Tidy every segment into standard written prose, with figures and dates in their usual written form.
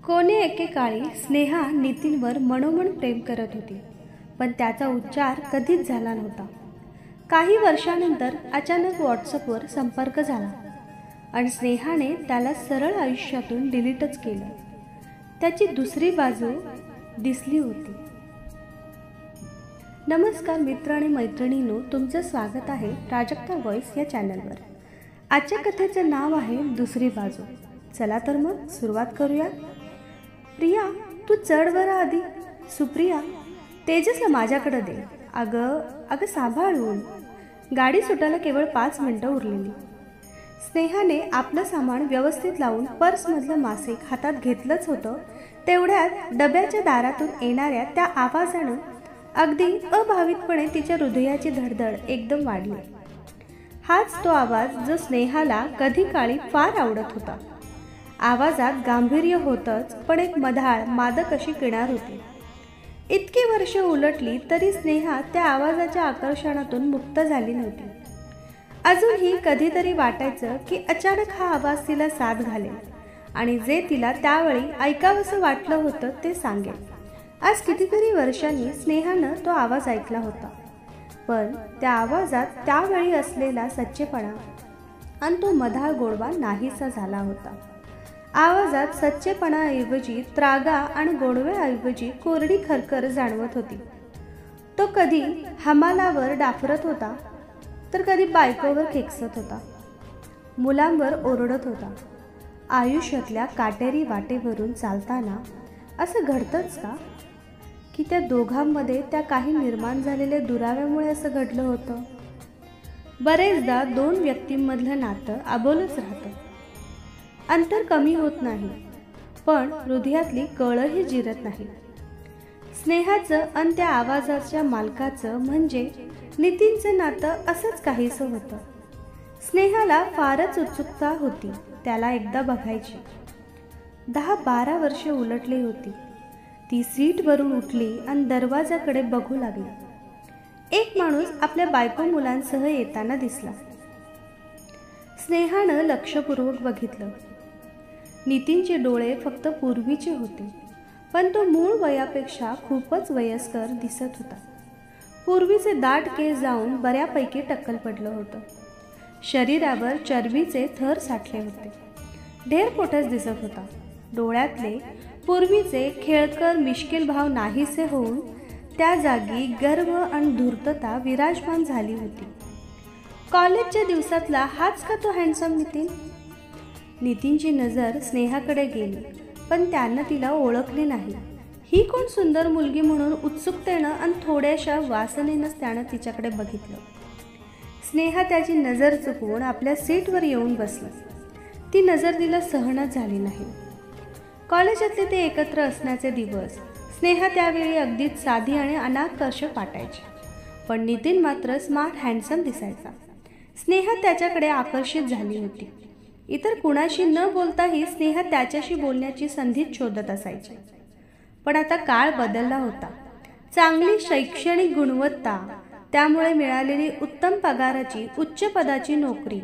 कोणे एकेकाळी स्नेहा नितीनवर मनोमन प्रेम करत होती, पण त्याचा उच्चार कधीच झाला नव्हता. काही वर्षानंतर अचानक व्हॉट्सअपवर संपर्क झाला आणि स्नेहाने त्याला सरळ आयुष्यातून डिलीटच केलं. त्याची दुसरी बाजू दिसली होती. नमस्कार मित्र आणि मैत्रिणींनो, तुमचं स्वागत आहे प्राजक्ता व्हॉइस या चॅनलवर. आजच्या कथेचं नाव आहे दुसरी बाजू. चला तर मग सुरुवात करूया. प्रिया, तू चढ बरं आधी. सुप्रिया, तेजसला माझ्याकडे दे. अगं सांभाळून. गाडी सुटायला केवळ 5 मिनिटं उरलेली. स्नेहाने आपलं सामान व्यवस्थित लावून पर्समधलं मासिक हातात घेतलंच होतं, तेवढ्यात डब्याच्या दारातून येणाऱ्या त्या आवाजानं अगदी अभावितपणे तिच्या हृदयाची धडधड एकदम वाढली. हाच तो आवाज जो स्नेहाला कधी काळी फार आवडत होता. आवाजात गांभीर्य होतंच, पण एक मधाळ मादक अशी किनार होती. इतकी वर्ष उलटली तरी स्नेहा त्या आवाजाच्या आकर्षणातून मुक्त झाली नव्हती. अजूनही कधीतरी वाटायचं की अचानक हा आवाज तिला साथ घालेल आणि जे तिला त्यावेळी ऐकावंसं वाटलं होतं ते सांगेल. आज कितीतरी वर्षांनी स्नेहानं तो आवाज ऐकला होता, पण त्या आवाजात त्यावेळी असलेला सच्चेपणा आणि तो मधाळ गोडवा नाहीसा झाला होता. आवाजात सच्चेपणाऐवजी त्रागा आणि गोडव्याऐवजी कोरडी खरखर जाणवत होती. तो कधी हमालावर डाफरत होता, तर कधी बायकोवर खेकसत होता, मुलांवर ओरडत होता. आयुष्यातल्या काटेरी वाटेवरून चालताना असं घडतंच का, की त्या दोघांमध्ये त्या काही निर्माण झालेल्या दुराव्यामुळे असं घडलं होतं? बरेचदा 2 व्यक्तींमधलं नातं अबोलच राहतं. अंतर कमी होत नाही, पण हृदयातली कळही जिरत नाही. स्नेहाचं आणि त्या आवाजाच्या मालकाचं म्हणजे नितीनचं नातं असंच काहीसं होतं. स्नेहाला फारच उत्सुकता होती त्याला एकदा बघायची. 10-12 वर्षे उलटली होती. ती सीटवरून उठली आणि दरवाजाकडे बघू लागली. एक माणूस आपल्या बायको मुलांसह येताना दिसला. स्नेहानं लक्षपूर्वक बघितलं. नितीनचे डोळे फक्त पूर्वीचे होते, पण तो मूळ वयापेक्षा खूपच वयस्कर दिसत होता. पूर्वीचे दाट केस जाऊन बऱ्यापैकी टक्कल पडलं होतं. शरीरावर चरबीचे थर साठले होते. ढेर पोटच दिसत होता. डोळ्यातले पूर्वीचे खेळकर मिश्किल भाव नाहीसे होऊन त्या जागी गर्व आणि धूर्तता विराजमान झाली होती. कॉलेजच्या दिवसातला हाच का तो हँडसम नितीन? नितीनची नजर स्नेहाकडे गेली, पण त्यानं तिला ओळखले नाही. ही कोण सुंदर मुलगी म्हणून उत्सुकतेनं आणि थोड्याशा वासनेनंच त्यानं तिच्याकडे बघितलं. स्नेहा त्याची नजर चुकवून आपल्या सीटवर येऊन बसली. ती नजर तिला सहनच झाली नाही. कॉलेजातले ते एकत्र असण्याचे दिवस स्नेहा त्यावेळी अगदीच साधी आणि अनाकर्षक वाटायची, पण नितीन मात्र स्मार्ट हँडसम दिसायचा. स्नेहा त्याच्याकडे आकर्षित झाली होती. इतर कुणाशी न बोलताही स्नेहा त्याच्याशी बोलण्याची संधी शोधत असायची. पण आता काळ बदलला होता. चांगली शैक्षणिक गुणवत्ता, त्यामुळे मिळालेली उत्तम पगाराची उच्च पदाची नोकरी,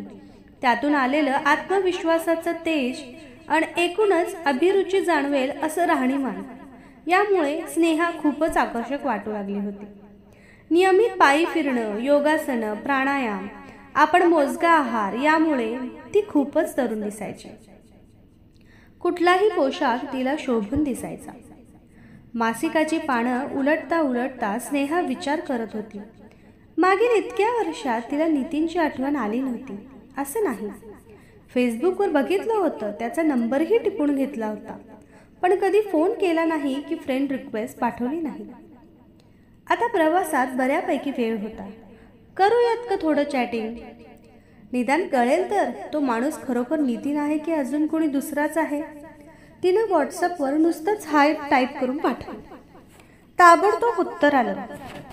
त्यातून आलेलं आत्मविश्वासाचं तेज आणि एकूणच अभिरुची जाणवेल असं राहणीमान, यामुळे स्नेहा खूपच आकर्षक वाटू लागली होती. नियमित पायी फिरणं, योगासनं, प्राणायाम, आपण मोजका आहार, यामुळे ती खूपच तरुण दिसायची. कुठलाही पोशाख तिला शोभून दिसायचा. मासिकाची पानं उलटता उलटता स्नेहा विचार करत होती. मागील इतक्या वर्षात तिला नितीनची आठवण आली नव्हती असं नाही. फेसबुकवर बघितलं होतं, त्याचा नंबरही टिपून घेतला होता, पण कधी फोन केला नाही की फ्रेंड रिक्वेस्ट पाठवली नाही. आता प्रवासात बऱ्यापैकी वेळ होता. करूयात का थोडं चॅटिंग? निदान कळेल तर तो माणूस खरोखर नितीन आहे की अजून कोणी दुसराच आहे. तिनं व्हॉट्सअपवर नुसतंच हाय टाईप करून पाठवलं. ताबडतोब उत्तर आलं.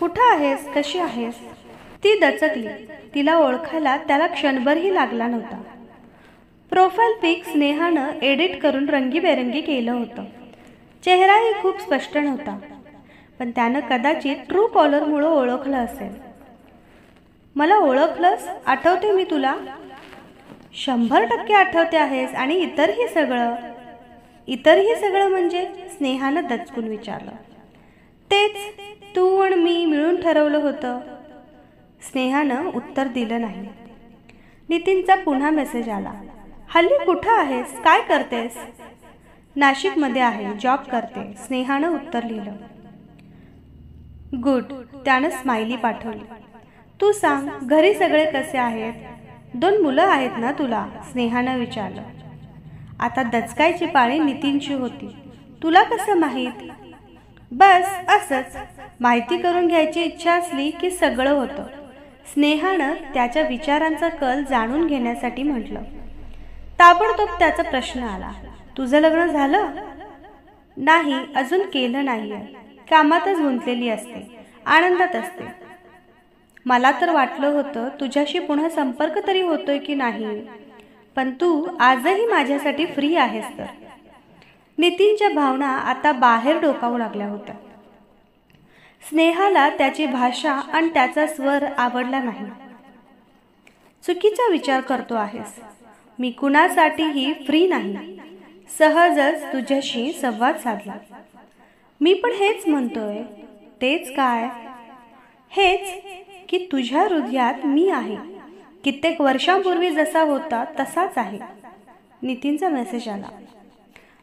कुठं आहेस, कशी आहेस? ती दचकली. तिला ओळखायला त्याला क्षणभरही लागला नव्हता. प्रोफाईल पिक स्नेहानं एडिट करून रंगीबेरंगी केलं होतं. चेहराही खूप स्पष्ट नव्हता, पण त्यानं कदाचित ट्रू कॉलरमुळं ओळखलं असेल. मला ओळखलंस? आठवते मी तुला. 100% आठवते आहेस आणि इतरही सगळं. इतरही सगळं म्हणजे? स्नेहानं दचकून विचारलं. तेच, तू आणि मी मिळून ठरवलं होतं. स्नेहानं उत्तर दिलं नाही. नितीनचा पुन्हा मेसेज आला. हल्ली कुठं आहेस, काय करतेस? नाशिकमध्ये आहे, जॉब करते. स्नेहानं उत्तर लिहिलं. गुड. त्यानं स्माइली पाठवली. तू सांग, घरी सगळे कसे आहेत? 2 मुलं आहेत ना तुला? स्नेहानं विचारलं. आता दचकायची पाळी नितीनची होती. तुला कसं माहीत? बस असंच, माहिती करून घ्यायची इच्छा असली की सगळं होतं. स्नेहानं त्याच्या विचारांचा कल जाणून घेण्यासाठी म्हटलं. ताबडतोब त्याचा प्रश्न आला. तुझं लग्न झालं? नाही, अजून केलं नाहीये. कामातच गुंतलेली असते, आनंदात असते. मला तर वाटलं होतं तुझ्याशी पुन्हा संपर्क तरी होतोय की नाही, पण तू आजही माझ्यासाठी फ्री आहेस तर. नितीनच्या भावना आता बाहेर डोकावू लागल्या होत्या. स्नेहाला त्याची भाषा आणि त्याचा स्वर आवडला नाही. चुकीचा विचार करतो आहेस. मी कुणासाठीही फ्री नाही. सहजच तुझ्याशी संवाद साधला. मी पण हेच म्हणतोय. तेच काय? हेच की तुझ्या हृदयात मी आहे. कित्येक वर्षांपूर्वी जसा होता तसाच आहे. नितीनचा मेसेज आला.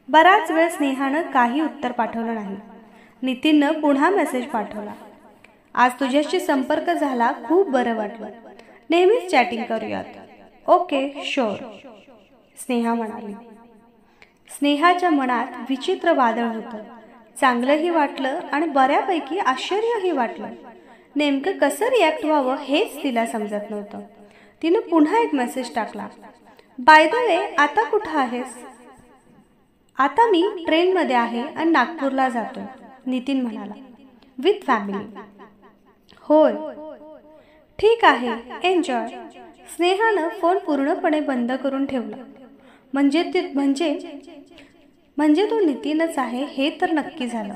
बराच वेळ स्नेहानं काही उत्तर पाठवलं नाही. नितीननं पुन्हा मेसेज पाठवला. आज तुझ्याशी संपर्क झाला, खूप बरं वाटलं. नेहमीच चॅटिंग करूयात. ओके, शुअर, स्नेहा म्हणाली. स्नेहाच्या मनात विचित्र वादळ होतं. चांगलंही वाटलं आणि बऱ्यापैकी आश्चर्यही वाटलं. नेमकं कसं रिॲक्ट व्हावं हेच तिला समजत नव्हतं. तिनं पुन्हा एक मेसेज टाकला. बाय द वे, आता कुठं आहेस? आता मी ट्रेनमध्ये आहे आणि नागपूरला जातोय. नितीन म्हणाला. With family? होय. ठीक आहे, एन्जॉय. स्नेहानं फोन पूर्णपणे बंद करून ठेवला. म्हणजे तो नितीनच आहे हे तर नक्की झालं.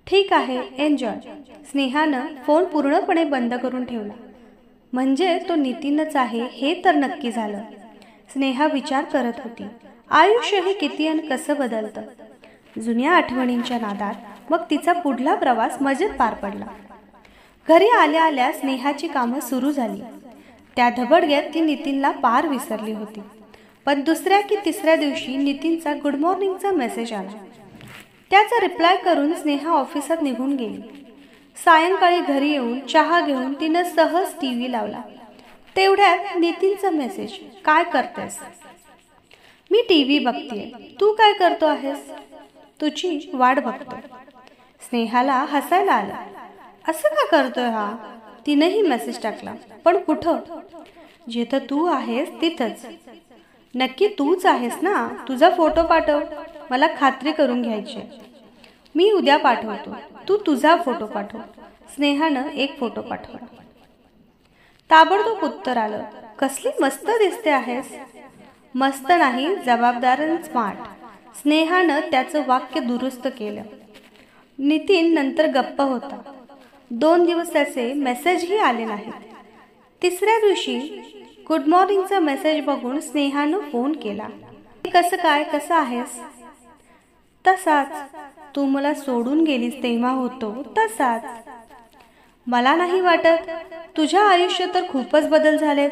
ठीक आहे, एन्जॉय. स्नेहानं फोन पूर्णपणे बंद करून ठेवला. म्हणजे तो नितीनच आहे हे तर नक्की झालं. स्नेहा विचार करत होती. आयुष्य हे किती आणि कसं बदलतं. जुन्या आठवणींच्या नादात मग तिचा पुढला प्रवास मजेत पार पडला. घरी आल्या आल्या स्नेहाची कामं सुरू झाली. त्या धबडग्यात ती नितीनला पार विसरली होती. पण दुसऱ्या की तिसऱ्या दिवशी नितीनचा गुड मॉर्निंगचा मेसेज आला. त्याचा रिप्लाय करून स्नेहा ऑफिसात निघून गेली. सायंकाळी घरी येऊन चहा घेऊन तिनं सहज टीव्ही लावला. तेवढ्यात नितीनचा मेसेज. काय करतेस? मी टीव्ही बघतेय. तू काय करतो आहेस? तुझी वाट बघतो. स्नेहाला हसायला आलं. असं का करतोय हा? तिनंही मेसेज टाकला. पण कुठं? जिथं तू आहेस तिथंच. नक्की तूच आहेस ना? तुझा फोटो पाठव, मला खात्री करून घ्यायची. मी उद्या पाठवतो, तू तुझा फोटो पाठव. स्नेहानं एक फोटो पाठवला. ताबडतोब उत्तर आलं. कसली मस्त दिसते आहेस. मस्त नाही, जबाबदार आणि स्मार्ट. स्नेहानं त्याचं वाक्य दुरुस्त केलं. नितीन नंतर गप्प होता. 2 दिवस त्याचे मेसेजही आले नाहीत. तिसऱ्या दिवशी गुड मॉर्निंगचा मेसेज बघून स्नेहानं फोन केला. कसं काय, कसं आहेस? तसाच, तू मला सोडून गेलीस तेव्हा होतो तसाच. मला नाही वाटत. तुझ्या आयुष्यात तर खूपच बदल झालेत.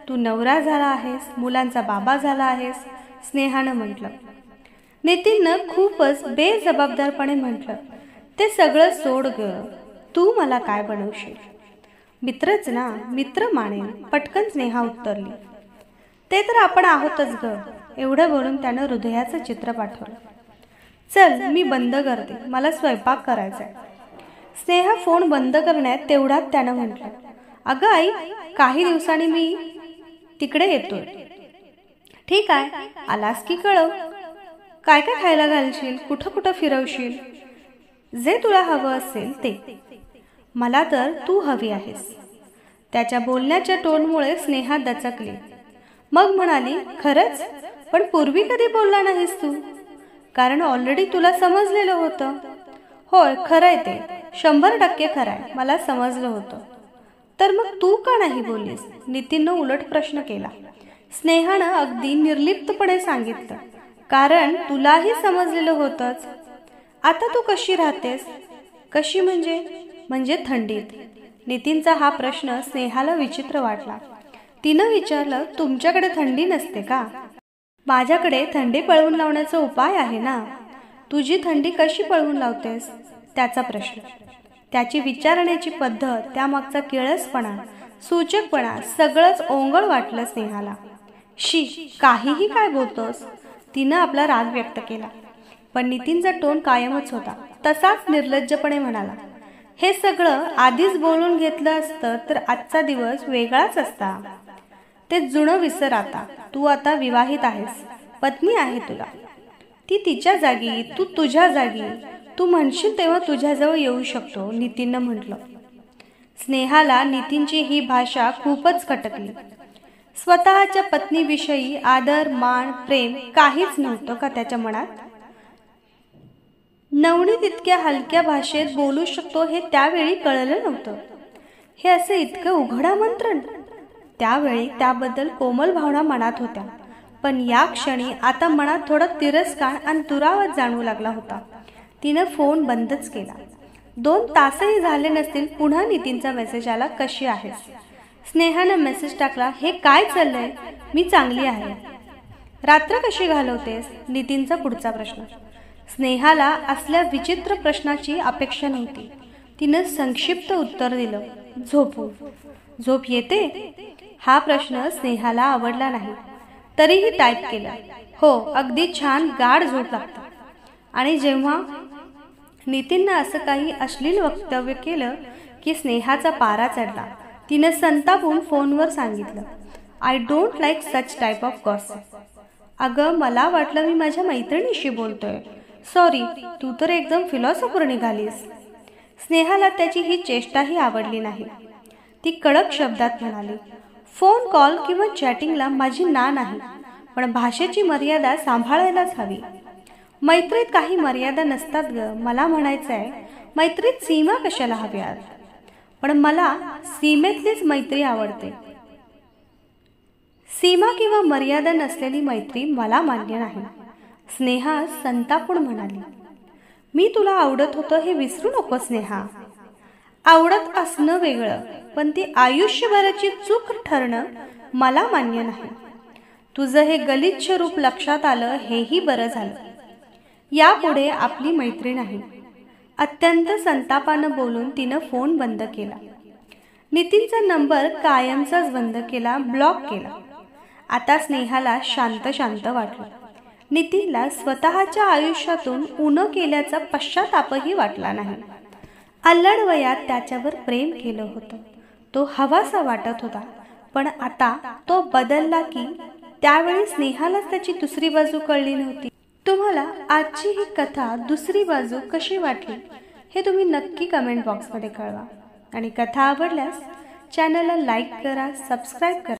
तू नवरा झाला आहेस, मुलांचा बाबा झाला आहेस. स्नेहानं म्हटलं. नितीननं खूपच बेजबाबदारपणे म्हटलं. ते सगळं सोड ग. तू मला काय बनवशील? मित्रच ना, मित्र मानेल. पटकन स्नेहा उत्तरली. ते तर आपण आहोतच ग. एवढं बोलून त्यानं हृदयाचं चित्र पाठवलं. चल, मी बंद करते, मला स्वयंपाक करायचा आहे. स्नेहा फोन बंद करण्यात तेवढ्यात त्यानं म्हटलं. अगं आई, काही दिवसांनी मी तिकडे येतोय. ठीक आहे, आलास की कळव. काय काय खायला घालशील, कुठं कुठं फिरवशील? जे तुला हवं असेल ते. मला तर तू हवी आहेस. त्याच्या बोलण्याच्या टोनमुळे स्नेहा दचकली. मग म्हणाली, खरंच? पण पूर्वी कधी बोलला नाहीस तू? कारण ऑलरेडी तुला समजलेलं होतं. होय, खरंय ते. 100% खरंय, मला समजलं होतं. तर मग तू का नाही बोललीस? नितीननं उलट प्रश्न केला. स्नेहानं अगदी निर्लिप्तपणे सांगितलं. कारण तुलाही समजलेलं होतंच. आता तू कशी राहतेस? कशी म्हणजे थंडीत. नितीनचा हा प्रश्न स्नेहाला विचित्र वाटला. तिनं विचारलं, तुमच्याकडे थंडी नसते का? माझ्याकडे थंडी पळवून लावण्याचा उपाय आहे ना. तुझी थंडी कशी पळवून लावतेस? त्याचा प्रश्न. त्याची विचारण्याची पद्धत, त्यामागचा किळसपणा, सूचकपणा सगळंच ओंगळ वाटलं स्नेहाला. शी, काहीही काय बोलतोस? तिनं आपला राग व्यक्त केला. पण नितीनचा टोन कायमच होता. तसाच निर्लज्जपणे म्हणाला, हे सगळं आधीच बोलून घेतलं असतं तर आजचा दिवस वेगळाच असता. ते जुनं विसर आता. तू आता विवाहित आहेस, पत्नी आहे तुला. ती तिच्या जागी, तू तुझ्या जागी. तू म्हणशील तेव्हा तुझ्याजवळ येऊ शकतो, नितीननं म्हटलं. स्नेहाला नितीनची ही भाषा खूपच खटकली. स्वतःच्या पत्नीविषयी आदर, मान, प्रेम काहीच नव्हतं का त्याच्या मनात? नवनीत इतक्या हलक्या भाषेत बोलू शकतो हे त्यावेळी कळलं नव्हतं. हे असं इतकं उघड आमंत्रण? त्यावेळी त्याबद्दल कोमल भावना मनात होत्या, पण या क्षणी आता मनात थोडा तिरस्कार आणि दुरावा जाणवू लागला होता. तिनं फोन बंदच केला. 2 तासही झाले नसतील, पुन्हा नितीनचा मेसेज आला, कशी आहेस? स्नेहानं मेसेज टाकला, हे काय चाललंय? मी चांगली आहे. रात्र कशी घालवतेस? नितीनचा पुढचा प्रश्न. स्नेहाला असल्या विचित्र प्रश्नाची अपेक्षा नव्हती. तिनं संक्षिप्त उत्तर दिलं, झोपू. झोप येते? हा प्रश्न स्नेहाला आवडला नाही. तरीही टाईप केला, हो, अगदी छान गाढ झोप लागते. आणि जेव्हा नितीननं असं काही अश्लील वक्तव्य केलं की स्नेहाचा पारा चढला. तिनं संतापून फोनवर सांगितलं, I don't like such type of gossip. अगं, मला वाटलं मी माझ्या मैत्रिणीशी बोलतोय. सॉरी, तू तर एकदम फिलॉसॉफर निघालीस. स्नेहाला त्याची ही चेष्टाही आवडली नाही. ती कडक शब्दात म्हणाली, फोन कॉल किंवा चॅटिंगला माझी ना नाही, पण भाषेची मर्यादा सांभाळायलाच हवी. मैत्रीत काही मर्यादा नसतात ग. मला म्हणायचंय, मैत्रीत सीमा कशाला हव्यात? पण मला सीमेतलीच मैत्री आवडते. सीमा किंवा मर्यादा नसलेली मैत्री मला मान्य नाही. स्नेहा संतापून म्हणाली, मी तुला आवडत होतं हे विसरू नको स्नेहा. आवडत असणं वेगळं, पण ती आयुष्यभराची चूक ठरणं मला मान्य नाही. तुझं हे गलिच्छ रूप लक्षात आलं हेही बरं झालं. यापुढे आपली मैत्री नाही. अत्यंत संतापानं बोलून तिनं फोन बंद केला. नितीनचा नंबर कायमचाच बंद केला, ब्लॉक केला. आता स्नेहाला शांत शांत वाटलं. नितीनला स्वतःच्या आयुष्यातून उणं केल्याचा पश्चातापही वाटला नाही. अल्लड वयात त्याच्यावर प्रेम केलं होतं. तो हवासा वाटत होता. पण आता तो बदलला की त्यावेळी स्नेहालाच त्याची दुसरी बाजू कळली नव्हती. तुम्हाला आजची ही कथा दुसरी बाजू कशी वाटली हे तुम्ही नक्की कमेंट बॉक्समध्ये कळवा. आणि कथा आवडल्यास चॅनलला लाईक करा, सबस्क्राईब करा.